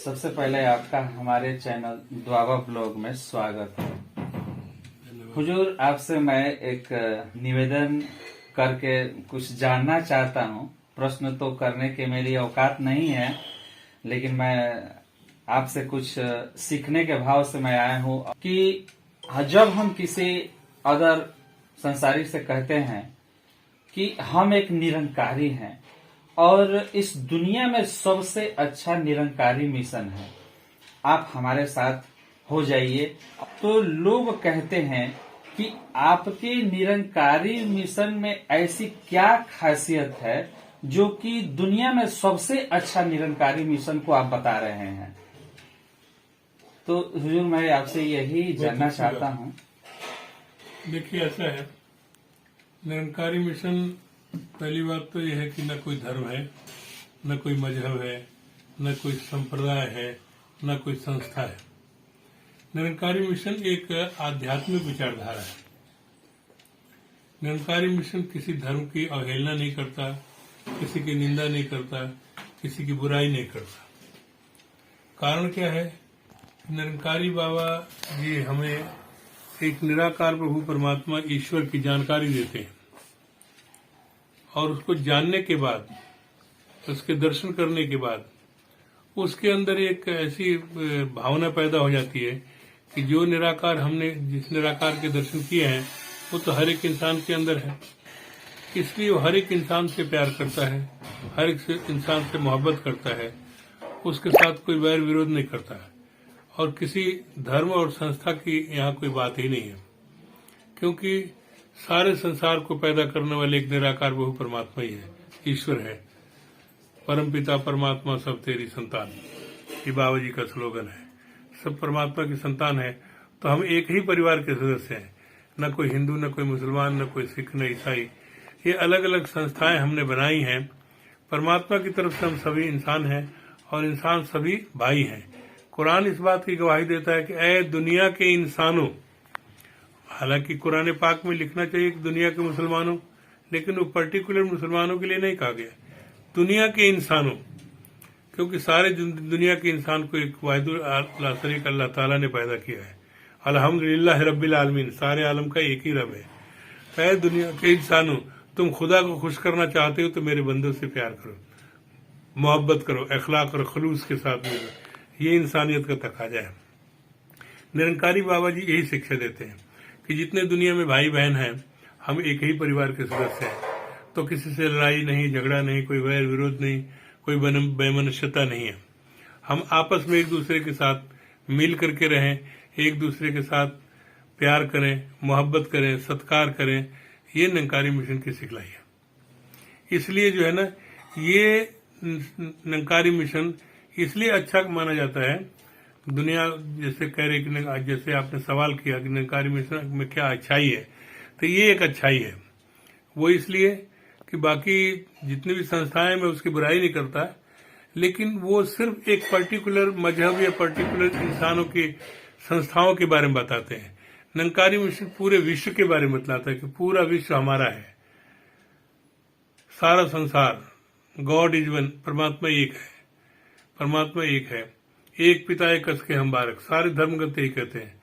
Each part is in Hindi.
सबसे पहले आपका हमारे चैनल द्वाबा ब्लॉग में स्वागत है। हुजूर, आपसे मैं एक निवेदन करके कुछ जानना चाहता हूँ। प्रश्न तो करने के मेरी औकात नहीं है, लेकिन मैं आपसे कुछ सीखने के भाव से मैं आया हूँ कि जब हम किसी अदर संसारी से कहते हैं कि हम एक निरंकारी हैं और इस दुनिया में सबसे अच्छा निरंकारी मिशन है, आप हमारे साथ हो जाइए, तो लोग कहते हैं कि आपके निरंकारी मिशन में ऐसी क्या खासियत है जो कि दुनिया में सबसे अच्छा निरंकारी मिशन को आप बता रहे हैं। तो हुजूर, मैं आपसे यही जानना चाहता हूँ। देखिए, ऐसा है, निरंकारी मिशन, पहली बात तो यह है कि न कोई धर्म है, न कोई मजहब है, न कोई संप्रदाय है, न कोई संस्था है। निरंकारी मिशन एक आध्यात्मिक विचारधारा है। निरंकारी मिशन किसी धर्म की अवहेलना नहीं करता, किसी की निंदा नहीं करता, किसी की बुराई नहीं करता। कारण क्या है? निरंकारी बाबा जी हमें एक निराकार प्रभु परमात्मा ईश्वर की जानकारी देते हैं और उसको जानने के बाद, उसके दर्शन करने के बाद उसके अंदर एक ऐसी भावना पैदा हो जाती है कि जो निराकार, हमने जिस निराकार के दर्शन किए हैं वो तो हर एक इंसान के अंदर है। इसलिए वो हर एक इंसान से प्यार करता है, हर एक इंसान से मोहब्बत करता है, उसके साथ कोई वैर विरोध नहीं करता है और किसी धर्म और संस्था की यहाँ कोई बात ही नहीं है, क्योंकि सारे संसार को पैदा करने वाले एक निराकार प्रभु परमात्मा ही है, ईश्वर है। परम पिता परमात्मा सब तेरी संतान, ये बाबा जी का स्लोगन है। सब परमात्मा की संतान है, तो हम एक ही परिवार के सदस्य हैं। न कोई हिंदू, न कोई मुसलमान, न कोई सिख, न ईसाई। ये अलग अलग संस्थाएं हमने बनाई हैं। परमात्मा की तरफ से हम सभी इंसान हैं और इंसान सभी भाई हैं। कुरान इस बात की गवाही देता है कि ऐ दुनिया के इंसानों, हालांकि कुरान पाक में लिखना चाहिए कि दुनिया के मुसलमानों, लेकिन वो पर्टिकुलर मुसलमानों के लिए नहीं कहा गया, दुनिया के इंसानों, क्योंकि सारे दुनिया के इंसान को एक वाहिदुल शरीक अल्लाह ताला ने पैदा किया है। अल्हम्दुलिल्लाह रब्बिल आलमीन, सारे आलम का एक ही रब है। ऐ दुनिया के इंसानों, तुम खुदा को खुश करना चाहते हो तो मेरे बंदों से प्यार करो, मोहब्बत करो, अखलाक और खलूस के साथ मिलो। ये इंसानियत का तकाजा है। निरंकारी बाबा जी यही शिक्षा देते हैं कि जितने दुनिया में भाई बहन हैं, हम एक ही परिवार के सदस्य हैं। तो किसी से लड़ाई नहीं, झगड़ा नहीं, कोई वैर विरोध नहीं, कोई वैमनस्यता नहीं है। हम आपस में एक दूसरे के साथ मिल करके रहें, एक दूसरे के साथ प्यार करें, मोहब्बत करें, सत्कार करें। ये निरंकारी मिशन की सिखलाई है। इसलिए जो है ना, ये निरंकारी मिशन इसलिए अच्छा माना जाता है। दुनिया जैसे कह रही कि, जैसे आपने सवाल किया कि निरंकारी मिशन में क्या अच्छाई है, तो ये एक अच्छाई है। वो इसलिए कि बाकी जितनी भी संस्थाएं, मैं उसकी बुराई नहीं करता, लेकिन वो सिर्फ एक पर्टिकुलर मजहब या पर्टिकुलर इंसानों की संस्थाओं के बारे में बताते हैं। निरंकारी मिशन पूरे विश्व के बारे में बतलाता है कि पूरा विश्व हमारा है, सारा संसार। गॉड इज वन, परमात्मा एक है, परमात्मा एक है, एक पिता एक कस के हम बारक, सारे धर्मग्रंथ यही कहते हैं।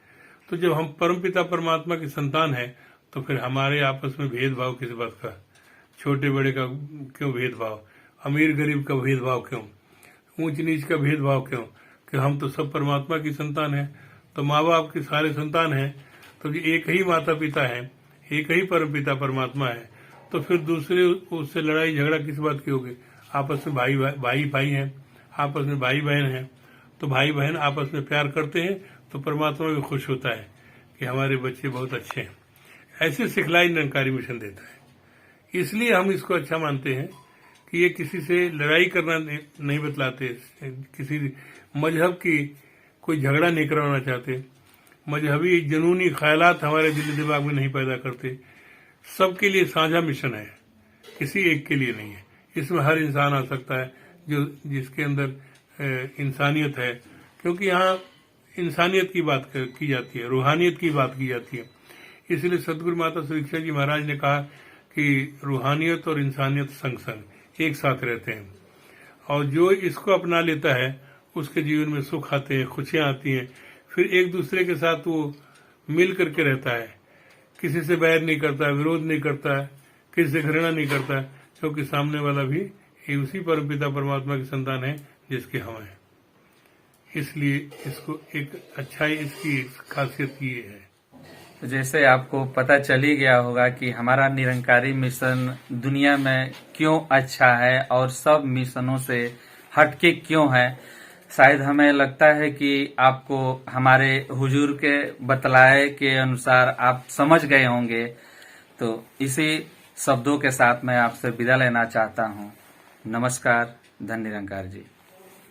तो जब हम परम पिता परमात्मा की संतान है, तो फिर हमारे आपस में भेदभाव किस बात का? छोटे बड़े का क्यों भेदभाव? अमीर गरीब का भेदभाव क्यों? ऊंच नीच का भेदभाव क्यों? कि हम तो सब परमात्मा की संतान है। तो माँ बाप के सारे संतान है, तो एक ही माता पिता है, एक ही परम पिता परमात्मा है। तो फिर दूसरे उससे लड़ाई झगड़ा किस बात की होगी? आपस में भाई हैं, आपस में भाई बहन हैं। तो भाई बहन आपस में प्यार करते हैं तो परमात्मा भी खुश होता है कि हमारे बच्चे बहुत अच्छे हैं। ऐसे सिखलाई निरंकारी मिशन देता है। इसलिए हम इसको अच्छा मानते हैं कि ये किसी से लड़ाई करना नहीं बतलाते, किसी मजहब की कोई झगड़ा नहीं करवाना चाहते, मजहबी जुनूनी ख्यालात हमारे दिल दिमाग में नहीं पैदा करते। सबके लिए साझा मिशन है, किसी एक के लिए नहीं है। इसमें हर इंसान आ सकता है जो जिसके अंदर इंसानियत है, क्योंकि यहाँ इंसानियत की बात की जाती है, रूहानियत की बात की जाती है। इसलिए सदगुरु माता सुदीक्षा जी महाराज ने कहा कि रूहानियत और इंसानियत संग संग एक साथ रहते हैं, और जो इसको अपना लेता है उसके जीवन में सुख आते हैं, खुशियां आती हैं। फिर एक दूसरे के साथ वो मिल करके रहता है, किसी से बैर नहीं करता, विरोध नहीं करता, किसी से घृणा नहीं करता, क्योंकि सामने वाला भी उसी परमपिता परमात्मा की संतान है जिसके हम हैं। इसलिए इसको एक अच्छाई, इसकी खासियत ये है। जैसे आपको पता चल ही गया होगा कि हमारा निरंकारी मिशन दुनिया में क्यों अच्छा है और सब मिशनों से हटके क्यों है। शायद हमें लगता है कि आपको हमारे हुजूर के बतलाए के अनुसार आप समझ गए होंगे। तो इसी शब्दों के साथ मैं आपसे विदा लेना चाहता हूँ। नमस्कार। धन निरंकार जी।